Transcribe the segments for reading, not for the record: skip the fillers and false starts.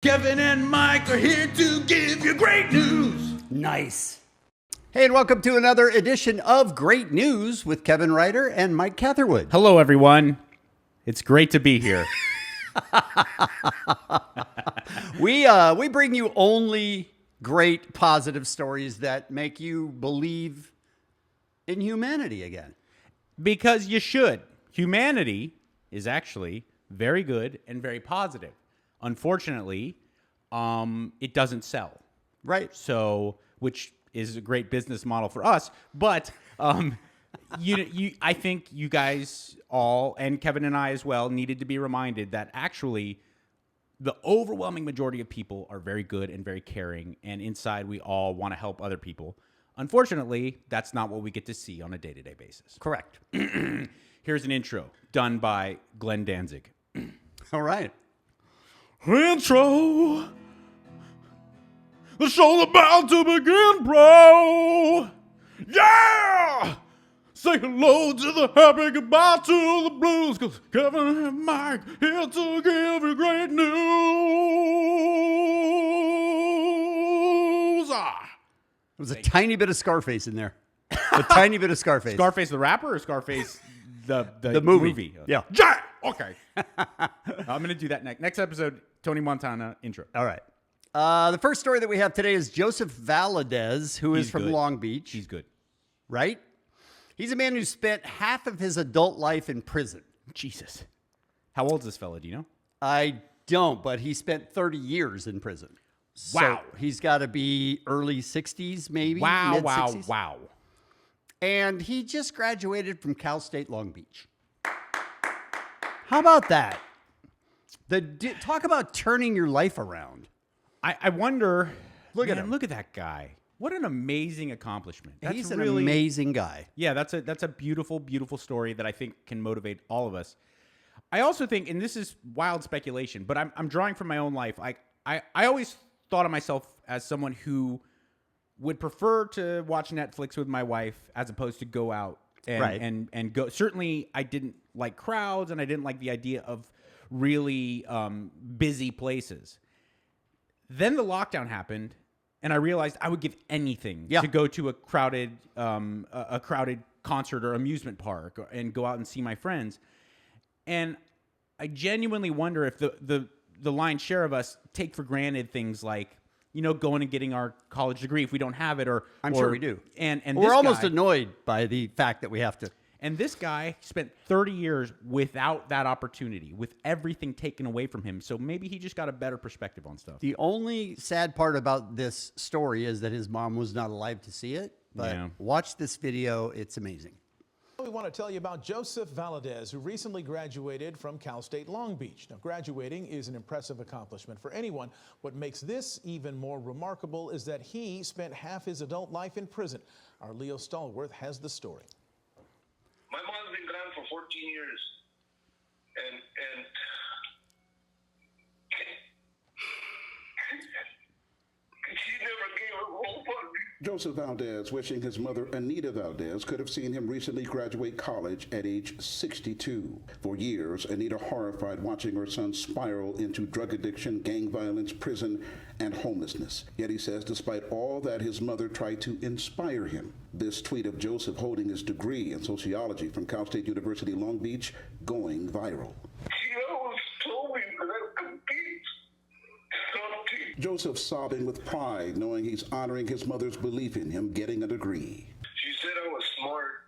Kevin and Mike are here to give you great news. Nice. Hey, and welcome to another edition of Great News with Kevin Ryder and Mike Catherwood. Hello, everyone. It's great to be here. We bring you only great positive stories that make you believe in humanity again. Because you should. Humanity is actually very good and very positive. Unfortunately, it doesn't sell. Right. So, which is a great business model for us. But I think you guys all, and Kevin and I as well, needed to be reminded that actually the overwhelming majority of people are very good and very caring. And inside, we all want to help other people. Unfortunately, that's not what we get to see on a day-to-day basis. Correct. Here's an intro done by Glenn Danzig. All right. Intro. The show's about to begin, bro. Yeah! Say hello to the happy, goodbye to the blues, because Kevin and Mike here to give you great news. There was a tiny bit of Scarface in there. A tiny bit of Scarface. Scarface the rapper or Scarface the movie? Yeah. Yeah! Okay. I'm going to do that next. Next episode, Tony Montana intro. All right. The first story that we have today is Joseph Valdez, who is from Long Beach. He's good. Right? He's a man who spent half of his adult life in prison. Jesus. How old is this fella? Do you know? I don't, but he spent 30 years in prison. Wow. So he's got to be early 60s, maybe. Wow, mid-60s. wow. And he just graduated from Cal State Long Beach. How about that? Talk about turning your life around. I wonder. Look at him. Look at that guy. What an amazing accomplishment. He's an amazing guy. Yeah, that's a beautiful, beautiful story that I think can motivate all of us. I also think, and this is wild speculation, but I'm drawing from my own life. I always thought of myself as someone who would prefer to watch Netflix with my wife as opposed to go out and go. Certainly, I didn't like crowds, and I didn't like the idea of really busy places. Then the lockdown happened, and I realized I would give anything to go to a crowded concert or amusement park and go out and see my friends. And I genuinely wonder if the lion's share of us take for granted things like, going and getting our college degree if we don't have it, or I'm sure we do. And we're almost annoyed by the fact that we have to. And this guy spent 30 years without that opportunity, with everything taken away from him. So maybe he just got a better perspective on stuff. The only sad part about this story is that his mom was not alive to see it. But watch this video. It's amazing. We want to tell you about Joseph Valdez, who recently graduated from Cal State Long Beach. Now, graduating is an impressive accomplishment for anyone. What makes this even more remarkable is that he spent half his adult life in prison. Our Leo Stallworth has the story. My mom's been gone for 14 years, and she never gave her whole fuck. Joseph Valdez, wishing his mother, Anita Valdez, could have seen him recently graduate college at age 62. For years, Anita horrified watching her son spiral into drug addiction, gang violence, prison, and homelessness. Yet he says despite all that, his mother tried to inspire him. This tweet of Joseph holding his degree in sociology from Cal State University, Long Beach, going viral. She always told me that I could beat something. Joseph sobbing with pride, knowing he's honoring his mother's belief in him getting a degree. She said I was smart.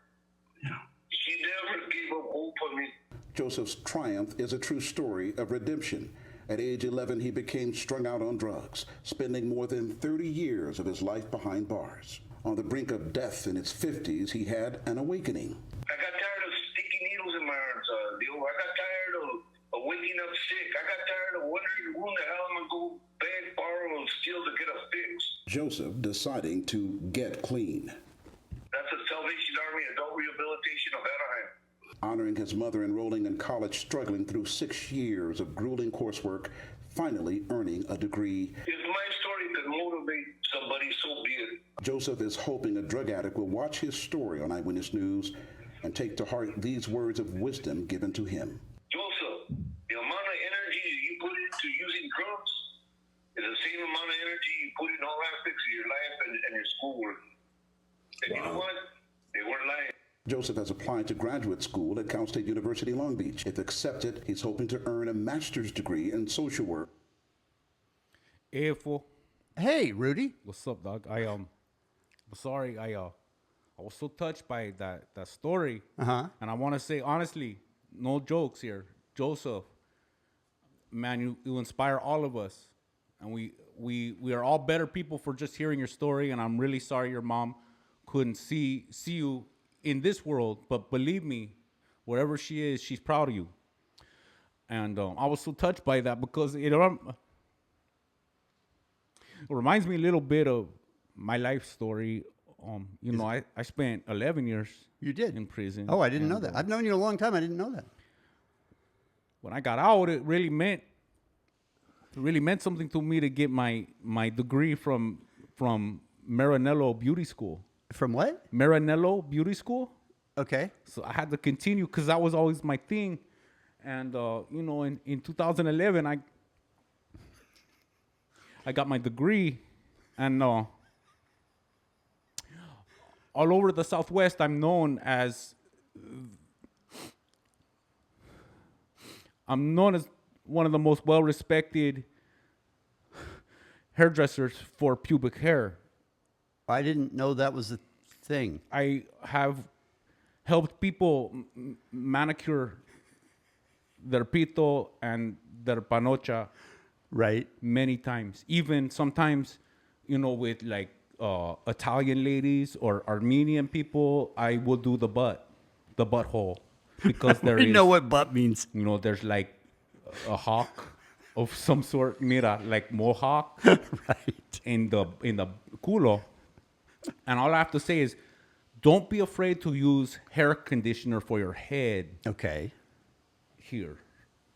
She never gave up hope on me. Joseph's triumph is a true story of redemption. At age 11, he became strung out on drugs, spending more than 30 years of his life behind bars. On the brink of death in his 50s, he had an awakening. I got tired of sticky needles in my arms, Leo. I got tired of waking up sick. I got tired of wondering who the hell I'm going to go beg, borrow, and steal to get a fix. Joseph deciding to get clean. That's the Salvation Army Adult Rehabilitation of Anaheim. Honoring his mother, enrolling in college, struggling through 6 years of grueling coursework, finally earning a degree. If my story could motivate somebody, so be it. Joseph is hoping a drug addict will watch his story on Eyewitness News and take to heart these words of wisdom given to him. Joseph, the amount of energy you put into using drugs energy you put in all aspects of your life and your schoolwork. And you know what? They weren't lying. Joseph has applied to graduate school at Cal State University Long Beach. If accepted, he's hoping to earn a master's degree in social work. Hey, fool. Hey, Rudy. What's up, dog? I'm sorry. I was so touched by that story. Uh-huh. And I want to say honestly, no jokes here, Joseph. Man, you inspire all of us, and we are all better people for just hearing your story. And I'm really sorry your mom couldn't see you in this world, but believe me, wherever she is, she's proud of you. And I was so touched by that because it reminds me a little bit of my life story. I spent 11 years You did? in prison. Oh, I didn't know that. I've known you a long time. I didn't know that. When I got out, it really meant something to me to get my degree from Maranello Beauty School. From what? Maranello Beauty School. Okay. So I had to continue because that was always my thing. And, in 2011, I got my degree. And all over the Southwest, I'm known as one of the most well-respected hairdressers for pubic hair. I didn't know that was a thing. I have helped people manicure their pito and their panocha Right. many times. Even sometimes, with like Italian ladies or Armenian people, I will do the butthole, because there I is, know what butt means. there's like a hawk of some sort, like mohawk Right. in the culo. And all I have to say is, don't be afraid to use hair conditioner for your head. Okay. Here.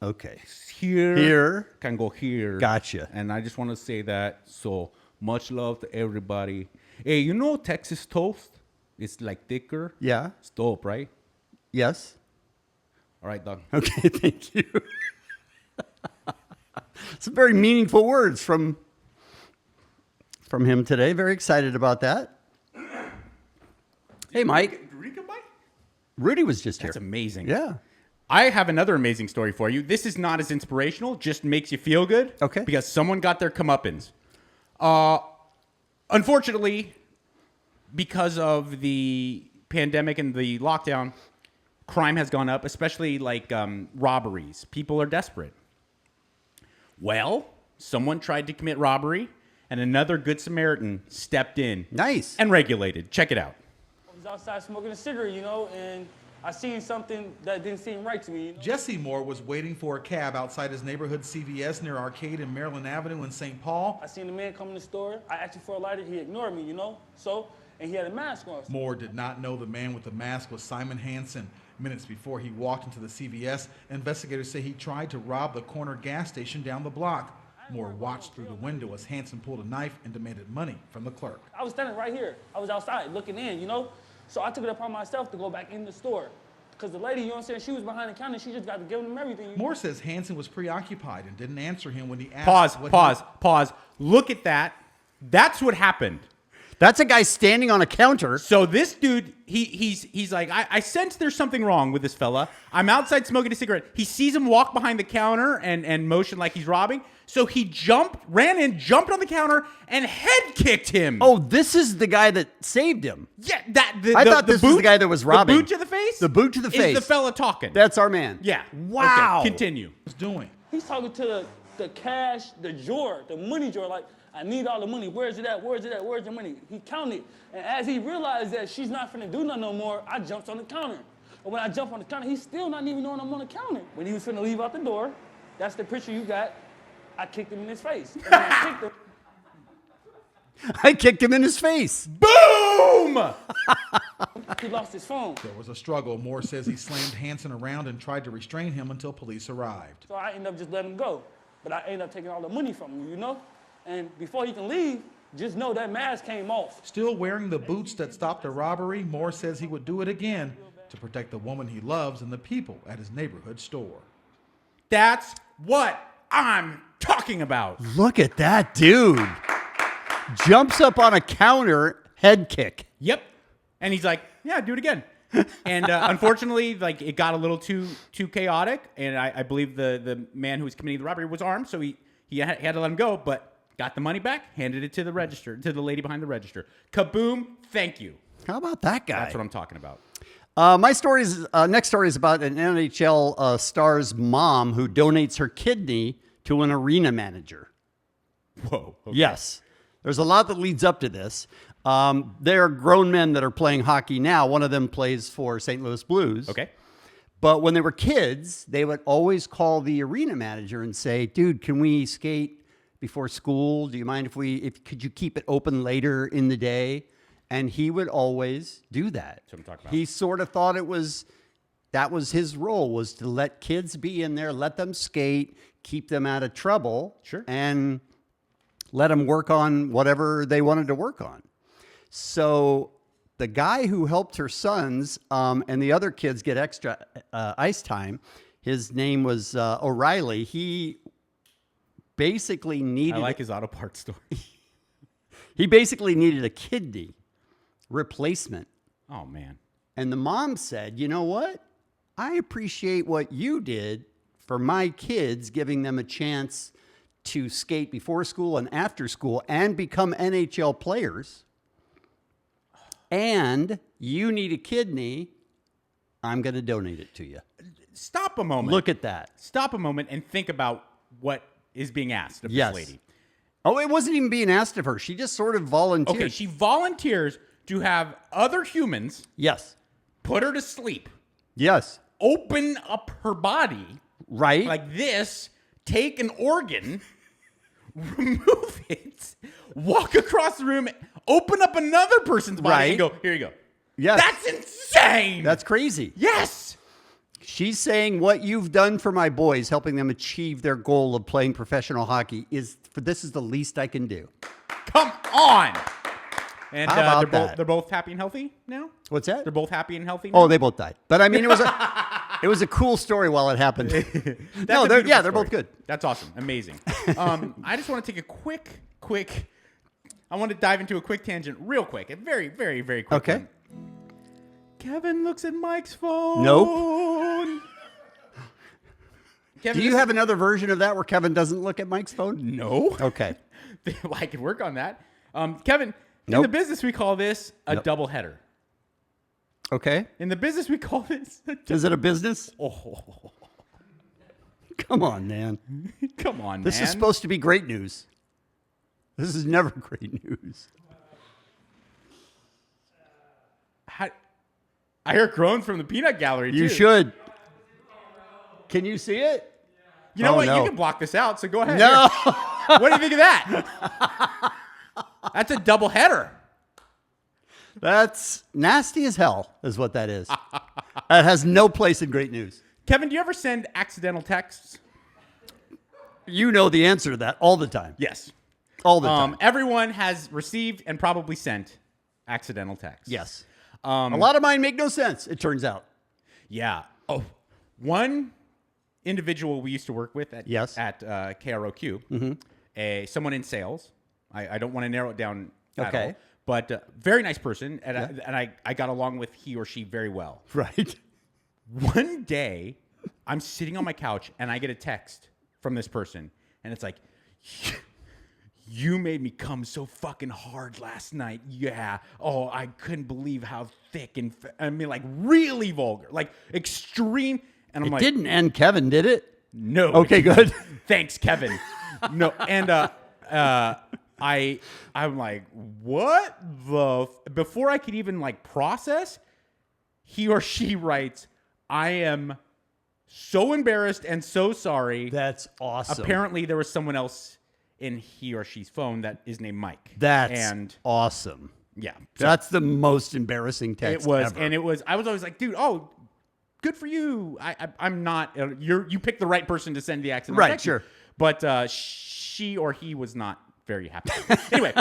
Okay. Here. Can go here. Gotcha. And I just want to say that. So much love to everybody. Hey, Texas toast? It's like thicker. Yeah. It's dope, right? Yes. All right, dog. Okay. Thank you. Some very meaningful words from him today. Very excited about that. Hey, Mike. Did Rudy come by? Rudy was just here. That's amazing. Yeah. I have another amazing story for you. This is not as inspirational, just makes you feel good. Okay. Because someone got their comeuppance. Unfortunately, because of the pandemic and the lockdown, crime has gone up, especially like robberies. People are desperate. Well, someone tried to commit robbery, and another good Samaritan stepped in. Nice. And regulated. Check it out. I was outside smoking a cigarette, and I seen something that didn't seem right to me. Jesse Moore was waiting for a cab outside his neighborhood CVS near Arcade and Maryland Avenue in St. Paul. I seen the man come in the store. I asked him for a lighter. He ignored me, and he had a mask on. Moore did not know the man with the mask was Simon Hansen. Minutes before he walked into the CVS, investigators say he tried to rob the corner gas station down the block. Moore watched through the window as Hansen pulled a knife and demanded money from the clerk. I was standing right here. I was outside looking in, So I took it upon myself to go back in the store. Because the lady, she was behind the counter. She just got to give him everything. Moore says Hansen was preoccupied and didn't answer him when he asked. Pause. Look at that. That's what happened. That's a guy standing on a counter. So this dude, he's like, I sense there's something wrong with this fella. I'm outside smoking a cigarette. He sees him walk behind the counter and motion like he's robbing. So he ran in, jumped on the counter, and head kicked him. Oh, this is the guy that saved him. Yeah, I thought this was the guy that was robbing. The boot to the face? The boot to the face. Is the fella talking. That's our man. Yeah. Wow. Okay, continue. Was doing. He's talking to the cash, the drawer, the money drawer, like, I need all the money. Where's it at? Where's it at? Where's the money? He counted. And as he realized that she's not finna do nothing no more, I jumped on the counter. But when I jumped on the counter, he's still not even knowing I'm on the counter. When he was finna leave out the door, that's the picture you got, I kicked him in his face. And when I kicked him in his face. Boom! he lost his phone. There was a struggle. Moore says he slammed Hansen around and tried to restrain him until police arrived. So I ended up just letting him go. But I ended up taking all the money from him, And before he can leave, just know that mask came off. Still wearing the boots that stopped a robbery, Moore says he would do it again to protect the woman he loves and the people at his neighborhood store. That's what I'm talking about. Look at that dude. jumps up on a counter, head kick. Yep. And he's like, yeah, do it again. And unfortunately, like it got a little too chaotic. And I believe the man who was committing the robbery was armed, so he had to let him go. But got the money back, handed it to the register, to the lady behind the register. Kaboom! Thank you. How about that guy? That's what I'm talking about. My next story is about an NHL star's mom who donates her kidney to an arena manager. Whoa. Okay. Yes. There's a lot that leads up to this. There are grown men that are playing hockey now. One of them plays for St. Louis Blues. Okay. But when they were kids, they would always call the arena manager and say, dude, can we skate before school? Do you mind could you keep it open later in the day? And he would always do that. That's what I'm talking about. He sort of thought that was his role, was to let kids be in there, let them skate, keep them out of trouble. Sure. And let them work on whatever they wanted to work on. So the guy who helped her sons and the other kids get extra ice time, his name was O'Reilly. He basically needed... I like his auto parts story. He basically needed a kidney replacement. Oh, man. And the mom said, you know what? I appreciate what you did for my kids, giving them a chance to skate before school and after school and become NHL players. And you need a kidney. I'm going to donate it to you. Stop a moment. Look at that. Stop a moment and think about what is being asked of Yes. this lady. Oh, it wasn't even being asked of her. She just sort of volunteered. Okay, she volunteers to have other humans Yes. put her to sleep, Yes. open up her body Right. like this, take an organ, remove it, walk across the room, open up another person's body, Right. and go, here you go. Yes. That's insane. That's crazy. yes. She's saying what you've done for my boys, helping them achieve their goal of playing professional hockey, this is the least I can do. Come on. And How about they're both happy and healthy now? What's that? They're both happy and healthy now? Oh, they both died. But I mean, it was a cool story while it happened. No, they're Beautiful both story. good. That's awesome. Amazing. I just want to take a quick, I want to dive into a quick tangent real quick. A very, very, very quick Okay. one. Kevin looks at Mike's phone. Nope. Kevin, Do you have another version of that where Kevin doesn't look at Mike's phone? No. Okay. Well, I could work on that. Kevin, in Nope. the business we call this a double header. Okay. In the business we call this a Is it a business? Oh, Come on, man. come on, This man. is supposed to be great news. This is never great news. I hear groans from the peanut gallery, too. You should. Can you see it? You know Oh, what? no. You can block this out, so go ahead. No. Here. What do you think of that? That's a double header. That's nasty as hell, is what that is. That has no place in great news. Kevin, do you ever send accidental texts? You know the answer to that all the time. Yes. All the time. Everyone has received and probably sent accidental texts. Yes. A lot of mine make no sense, it turns out. Yeah. Oh, one individual we used to work with at Yes. at KROQ, someone in sales. I don't want to narrow it down at Okay. all, but very nice person, and I got along with he or she very well. Right. One day, I'm sitting on my couch and I get a text from this person, and it's like, "You made me come so fucking hard last night." Yeah. Oh, I couldn't believe how thick and I mean, like really vulgar, like extreme. And I'm It like, didn't end Kevin, did it? no. Okay, good. Thanks, Kevin. No, and I'm like, what the? Before I could even like process, he or she writes, "I am so embarrassed and so sorry." That's awesome. Apparently, there was someone else in he or she's phone that is named Mike. That's awesome. Yeah, That's the most embarrassing text it was, ever. and it was. I was always like, dude, oh, good for you. I'm not. You picked the right person to send the accidental Right, text. sure. But she or he was not very happy. Anyway,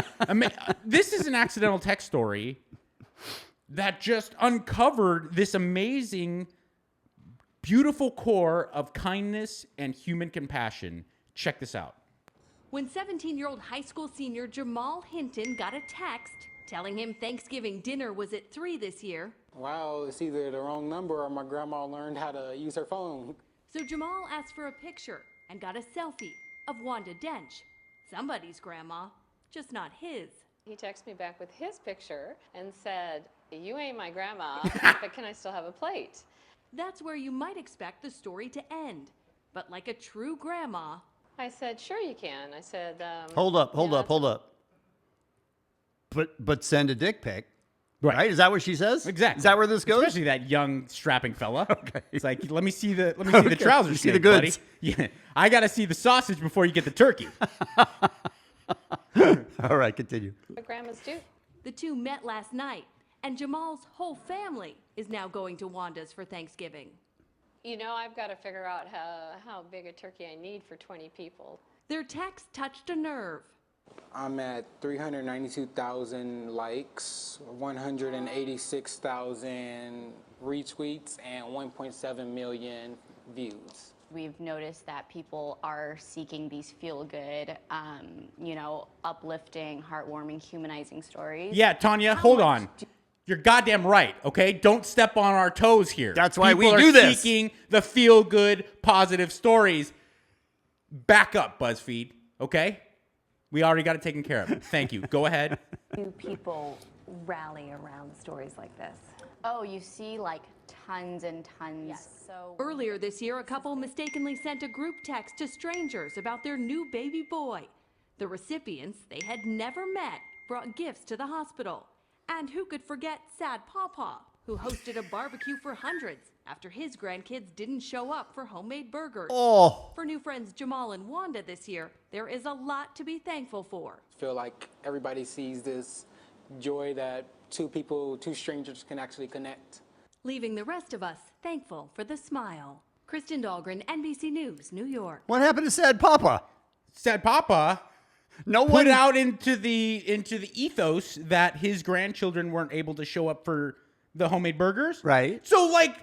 this is an accidental text story that just uncovered this amazing, beautiful core of kindness and human compassion. Check this out. when 17-year-old high school senior Jamal Hinton got a text telling him Thanksgiving dinner was at 3 this year. Wow, it's either the wrong number or my grandma learned how to use her phone. So Jamal asked for a picture and got a selfie of Wanda Dench, somebody's grandma, just not his. He texted me back with his picture and said, "You ain't my grandma, but can I still have a plate?" That's where you might expect the story to end. But like a true grandma, I said, "Sure you can." I said, Hold up. But send a dick pic. Right? Is that what she says? Exactly. Is that where this goes? Especially that young strapping fella. Okay. It's like, let me see the trousers. See the snake, goods. buddy. Yeah. I got to see the sausage before you get the turkey. All right, continue. "What grandmas do." the two met last night, and Jamal's whole family is now going to Wanda's for Thanksgiving. You know, I've got to figure out how big a turkey I need for 20 people. Their text touched a nerve. I'm at 392,000 likes, 186,000 retweets, and 1.7 million views. We've noticed that people are seeking these feel-good, uplifting, heartwarming, humanizing stories. Yeah, Tanya, hold on. You're goddamn right, okay? Don't step on our toes here. That's why People we do are this. seeking the feel-good, positive stories. Back up, BuzzFeed, okay? We already got it taken care of. Thank you. Go ahead. Do people rally around stories like this? Oh, you see like tons and tons. Yes. So Earlier this year, a couple mistakenly sent a group text to strangers about their new baby boy. The recipients they had never met brought gifts to the hospital. And who could forget Sad Pawpaw, who hosted a barbecue for hundreds after his grandkids didn't show up for homemade burgers. Oh. For new friends Jamal and Wanda this year, there is a lot to be thankful for. I feel like everybody sees this joy that two strangers can actually connect. Leaving the rest of us thankful for the smile. Kristen Dahlgren, NBC News, New York. What happened to Sad Papa? Sad Papa No put one out into the ethos that his grandchildren weren't able to show up for the homemade burgers. Right. So like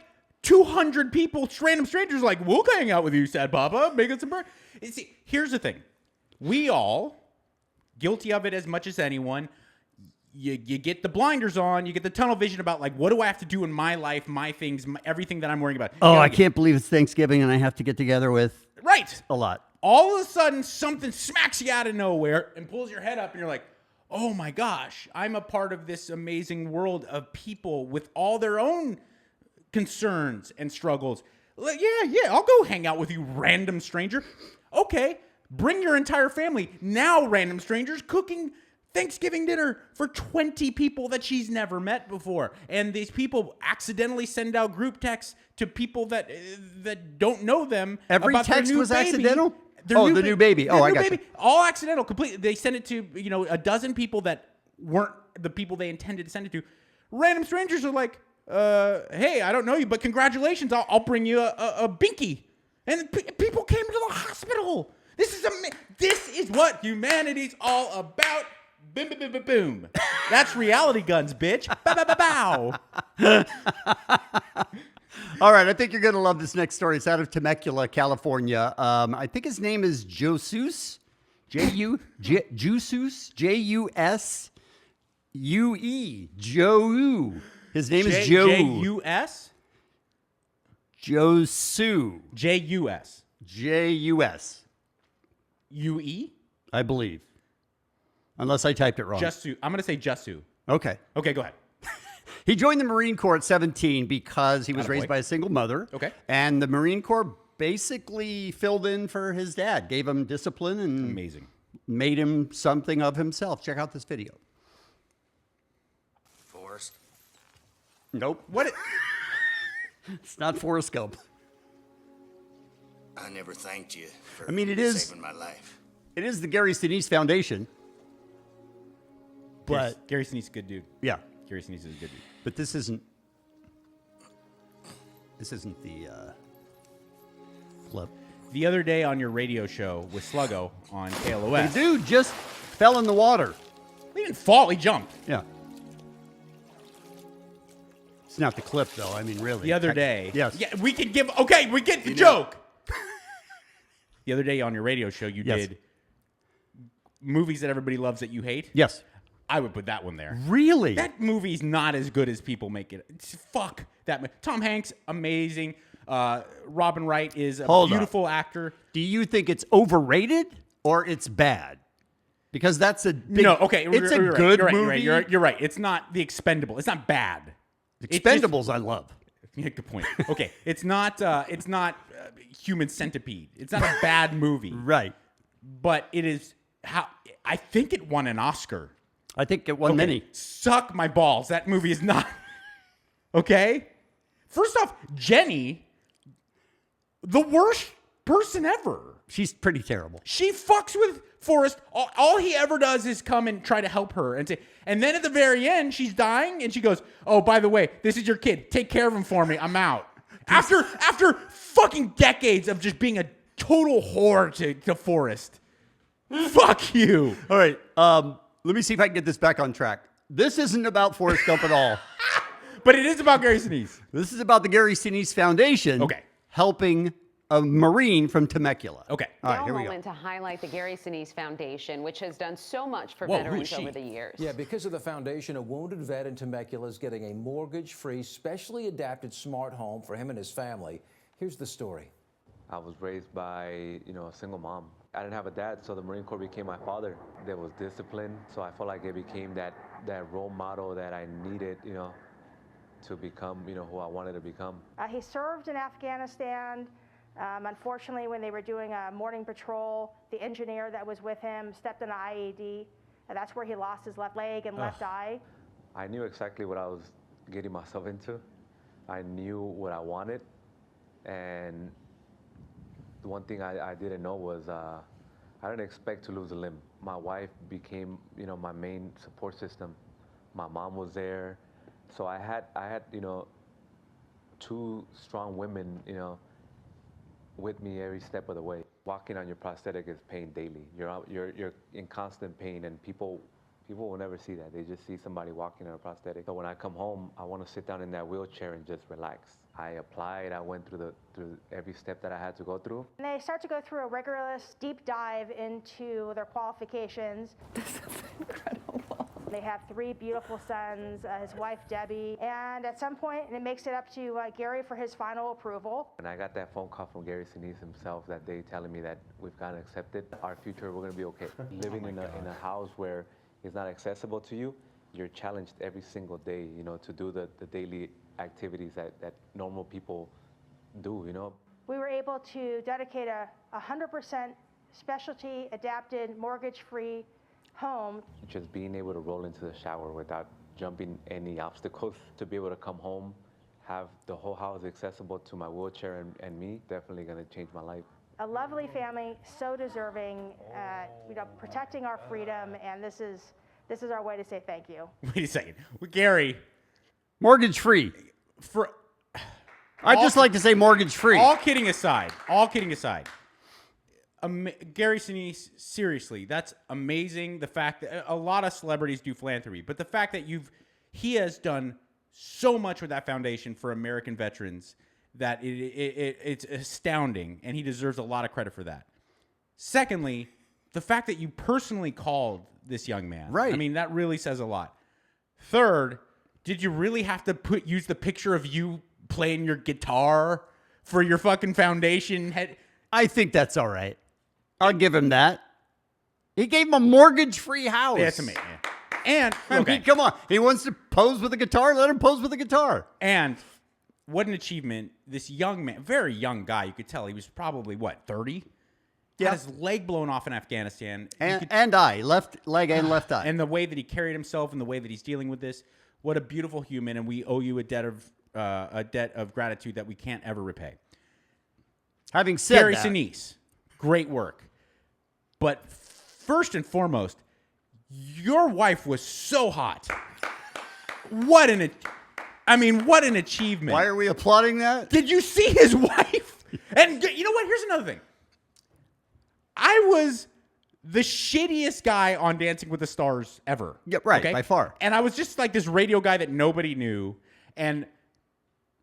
200 people, random strangers, like, we'll hang out with you, Sad Papa, make us some burgers. See, here's the thing. We all, guilty of it as much as anyone, you get the blinders on, you get the tunnel vision about, like, what do I have to do in my life, my things, everything that I'm worrying about. Oh, I can't believe it's Thanksgiving and I have to get together with Right. a lot. All of a sudden, something smacks you out of nowhere and pulls your head up, and you're like, oh my gosh, I'm a part of this amazing world of people with all their own concerns and struggles. Like, yeah, I'll go hang out with you, random stranger. Okay, bring your entire family. Now, random strangers cooking Thanksgiving dinner for 20 people that she's never met before. And these people accidentally send out group texts to people that don't know them. Every about their text new was baby. accidental? Their Oh, the new baby. their Oh, I new got baby. you. All accidental, completely. They sent it to, a dozen people that weren't the people they intended to send it to. Random strangers are like, hey, I don't know you, but congratulations. I'll bring you a binky. And people came to the hospital. This is what humanity's all about. Boom, boom, boom, boom, boom. That's reality guns, bitch. Bow, bow, bow, bow. All right, I think you're going to love this next story. It's out of Temecula, California. I think his name is Josus. Jusus. J-U-S-U-E. Joe. His name is Joe. J-U-S? Josu. J-U-S. J-U-S. U-E? I believe. Unless I typed it wrong. Jusu. I'm going to say Jusu. Okay. Okay, go ahead. He joined the Marine Corps at 17 because he was raised by a single mother. Okay. And the Marine Corps basically filled in for his dad, gave him discipline and Amazing. made him something of himself. Check out this video. Forrest? Nope. What? It's not Forrest Gump. I never thanked you for it is saving my life. It is the Gary Sinise Foundation. But Gary Sinise is a good dude. yeah. Gary Sinise is a good dude. But this isn't the clip. The other day on your radio show with Sluggo on KLOS. The dude just fell in the water. He didn't fall, he jumped. Yeah. It's not the clip, though. I mean, really. The other day. Yes. Yeah, we get the joke. The other day on your radio show, you Yes. did movies that everybody loves that you hate. Yes. I would put that one there. Really? That movie's not as good as people make it. Fuck that. Tom Hanks, amazing. Robin Wright is a beautiful actor. Do you think it's overrated or it's bad? Because that's a big, no. Okay, it's a you're good right, movie. You're right. It's not The Expendable. It's not bad. Expendables, I love. Yeah, good point. Okay, it's not Human Centipede. It's not a bad movie, Right. but it is. How I think it won an Oscar. I think it won many. Suck my balls. That movie is not okay. First off, Jenny, the worst person ever. She's pretty terrible. She fucks with Forrest. All he ever does is come and try to help her and say. And then at the very end, she's dying, and she goes, "Oh, by the way, this is your kid. Take care of him for me. I'm out." After fucking decades of just being a total whore to Forrest. Fuck you. All right. Let me see if I can get this back on track. This isn't about Forrest Gump at all. But it is about Gary Sinise. This is about the Gary Sinise Foundation. Okay. Helping a Marine from Temecula. Okay. All right, here we go. moment to highlight the Gary Sinise Foundation, which has done so much for Whoa, veterans who's she? over the years. Yeah, because of the foundation, a wounded vet in Temecula is getting a mortgage-free, specially adapted smart home for him and his family. Here's the story. I was raised by, a single mom. I didn't have a dad, so the Marine Corps became my father. There was discipline, so I felt like it became that role model that I needed, to become, who I wanted to become. He served in Afghanistan. Unfortunately, when they were doing a morning patrol, the engineer that was with him stepped in an IED, and that's where he lost his left leg and left eye. I knew exactly what I was getting myself into. I knew what I wanted, and the one thing I didn't know was I didn't expect to lose a limb. My wife became, my main support system. My mom was there, so I had, two strong women, with me every step of the way. Walking on your prosthetic is pain daily. You're in constant pain, and people will never see that. They just see somebody walking on a prosthetic. So when I come home, I want to sit down in that wheelchair and just relax. I applied. I went through every step that I had to go through. And they start to go through a rigorous deep dive into their qualifications. This is incredible. They have 3 beautiful sons, his wife Debbie, and at some point it makes it up to Gary for his final approval. And I got that phone call from Gary Sinise himself that day telling me that we've gotten accepted. Our future, we're going to be okay. Living in a house where it's not accessible to you, you're challenged every single day, to do the daily activities that normal people do, We were able to dedicate a 100% specialty adapted mortgage-free home. Just being able to roll into the shower without jumping any obstacles, to be able to come home, have the whole house accessible to my wheelchair and me, definitely going to change my life. A lovely family, so deserving, protecting our freedom, and this is our way to say thank you. Wait a second. Gary. Mortgage free. I'd just like to say mortgage free. All kidding aside. Gary Sinise, seriously, that's amazing. The fact that a lot of celebrities do philanthropy, but the fact that he has done so much with that foundation for American veterans that it's astounding, and he deserves a lot of credit for that. Secondly, the fact that you personally called this young man, right? I mean, that really says a lot. Third, did you really have to use the picture of you playing your guitar for your fucking foundation? I think that's all right. I'll give him that. He gave him a mortgage-free house. That's amazing. And I mean, come on. He wants to pose with a guitar. Let him pose with a guitar. And what an achievement. This young man, very young guy, you could tell he was probably, 30? Had his leg blown off in Afghanistan. And eye, left leg and left eye. And the way that he carried himself and the way that he's dealing with this, what a beautiful human, and we owe you a debt of gratitude that we can't ever repay. Having said Gary that, Sinise, great work. But first and foremost, your wife was so hot. What an achievement. Why are we applauding that? Did you see his wife? And you know what? Here's another thing. I was the shittiest guy on Dancing with the Stars ever. Yeah, right, by far. And I was just like this radio guy that nobody knew. And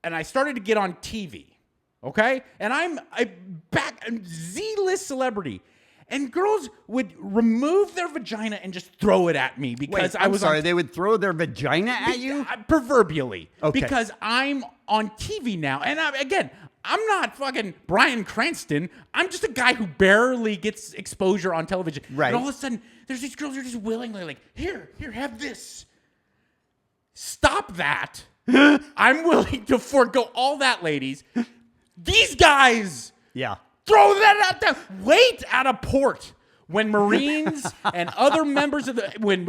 I started to get on TV. Okay? And I'm a Z-list celebrity. And girls would remove their vagina and just throw it at me because Wait, I'm sorry, they would throw their vagina at you? Proverbially. Okay. Because I'm on TV now. And I'm not fucking Bryan Cranston. I'm just a guy who barely gets exposure on television. Right. And all of a sudden, there's these girls who are just willingly like, here, have this. Stop that. I'm willing to forego all that, ladies. These guys. Yeah. Throw that out there. Wait at a port when Marines and other members of when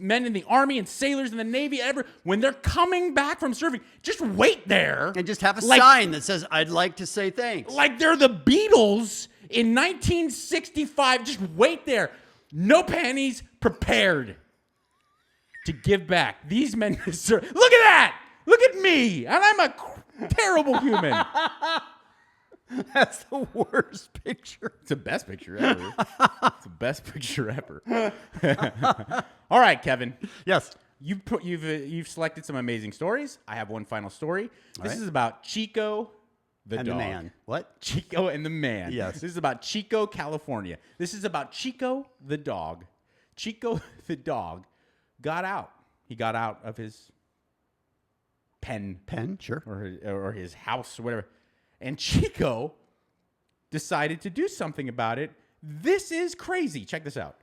men in the Army and sailors in the Navy, when they're coming back from serving, just wait there. And just have a sign that says, I'd like to say thanks. Like they're the Beatles in 1965. Just wait there. No panties, prepared to give back. These men deserve. Look at that. Look at me. And I'm a terrible human. That's the worst picture. It's the best picture ever. It's the best picture ever. All right, Kevin. Yes. You've selected some amazing stories. I have one final story. This is about Chico the dog. The man. What? Chico and the man. Yes. This is about Chico, California. This is about Chico the dog. Chico the dog got out. He got out of his pen. Pen, sure. Or his house or whatever. And Chico decided to do something about it. This is crazy. Check this out.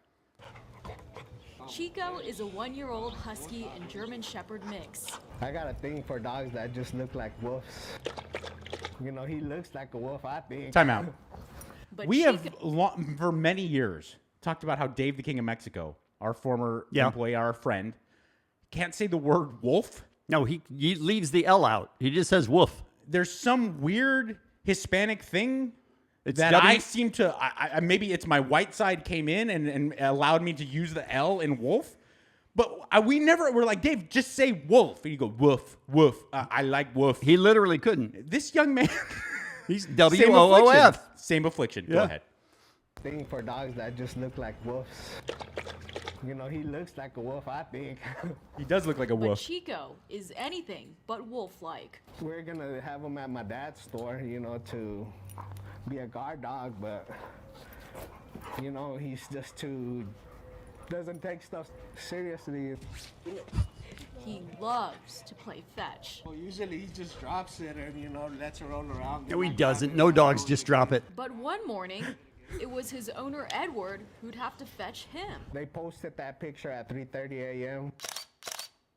Chico is a 1-year-old husky and German shepherd mix. I got a thing for dogs that just look like wolves. You know, he looks like a wolf, I think. Time out. But We Chico- have, for many years, talked about how Dave the King of Mexico, our former employee, our friend, can't say the word wolf. No, he leaves the L out. He just says wolf. There's some weird Hispanic thing It's that W- I seem to, maybe it's my white side came in and allowed me to use the L in wolf. But we're like, Dave, just say wolf. And you go, woof, woof. I like wolf. He literally couldn't. This young man. He's W-O-O-F. Same affliction. Yeah. Go ahead. Thing for dogs that just look like wolves. You know, he looks like a wolf, I think. He does look like a But wolf. Chico is anything but wolf-like. We're gonna have him at my dad's store, you know, to be a guard dog, but you know, he's just doesn't take stuff seriously. He loves to play fetch. Well, usually he just drops it and, you know, lets her roll around. No, he doesn't. No dogs just drop it. But one morning, it was his owner, Edward, who'd have to fetch him. They posted that picture at 3:30 a.m.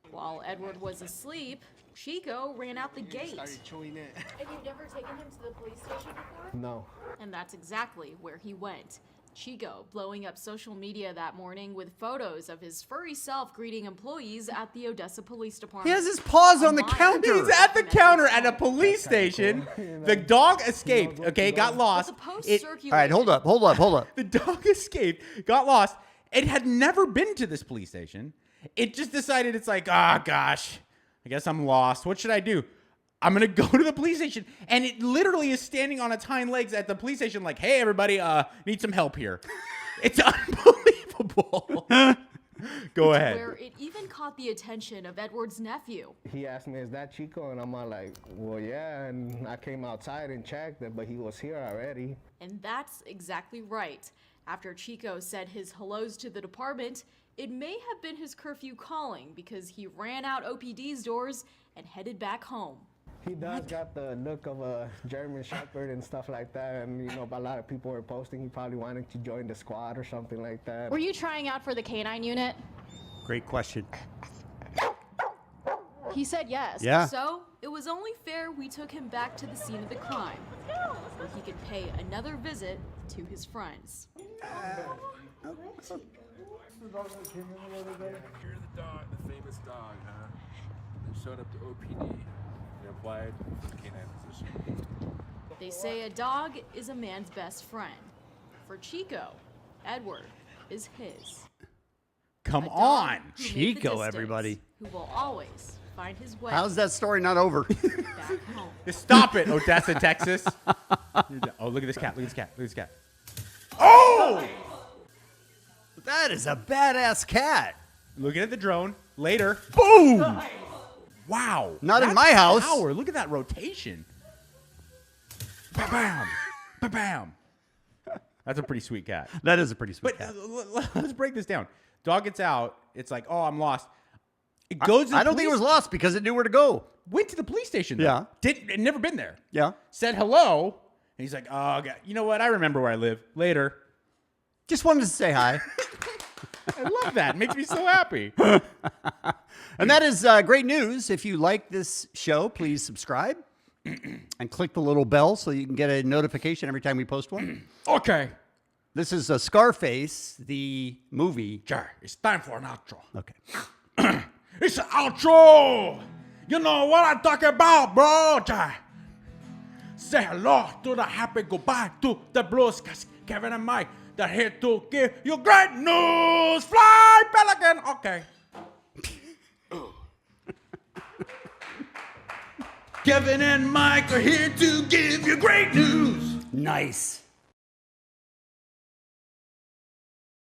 While Edward was asleep, Chico ran out the gate. Started chewing it. And you've never taken him to the police station before? No. And that's exactly where he went. Chico blowing up social media that morning with photos of his furry self greeting employees at the Odessa Police Department. He has his paws on the counter. He's at the counter at a police station. The dog escaped, okay, got lost. All right, hold up. The dog escaped, got lost. It had never been to this police station. It just decided it's like, gosh, I guess I'm lost. What should I do? I'm going to go to the police station. And it literally is standing on its hind legs at the police station like, hey, everybody, need some help here. It's unbelievable. Go ahead. Where it even caught the attention of Edward's nephew. He asked me, is that Chico? And I'm all like, well, yeah. And I came outside and checked it, but he was here already. And that's exactly right. After Chico said his hellos to the department, it may have been his curfew calling because he ran out OPD's doors and headed back home. He does got the look of a German Shepherd and stuff like that. And, you know, a lot of people were posting he probably wanted to join the squad or something like that. Were you trying out for the canine unit? Great question. He said yes. Yeah. So it was only fair we took him back to the scene of the crime, where he could pay another visit to his friends. You're the dog, the famous dog, huh? They showed up to OPD. They applied for the canine position. They say a dog is a man's best friend. For Chico, Edward is his. Come A dog on. who made the Chico, distance, everybody. Who will always find his way. How's that story not over? Back home. Stop it, Odessa, Texas. Oh, look at this cat. Look at this cat. Look at this cat. Oh! That is a badass cat. Looking at the drone. Later. Boom! Wow. Not in That's my house. Power. Look at that rotation. Ba-bam. Ba-bam. That's a pretty sweet cat. That is a pretty sweet But cat. let's break this down. Dog gets out. It's like, oh, I'm lost. It goes. I don't think it was lost because it knew where to go. Went to the police station. Though. Yeah. Had never been there. Yeah. Said hello. And he's like, oh, God. You know what? I remember where I live. Later. Just wanted to say hi. I love that. It makes me so happy. And that is great news. If you like this show, please subscribe and click the little bell so you can get a notification every time we post one. Okay. This is Scarface, the movie. Sure. It's time for an outro. Okay. It's an outro. You know what I'm talking about, bro. Jai. Say hello to the happy goodbye to the blues. Kevin and Mike, they're here to give you great news. Fly, Pelican. Okay. Kevin and Mike are here to give you great news. Nice.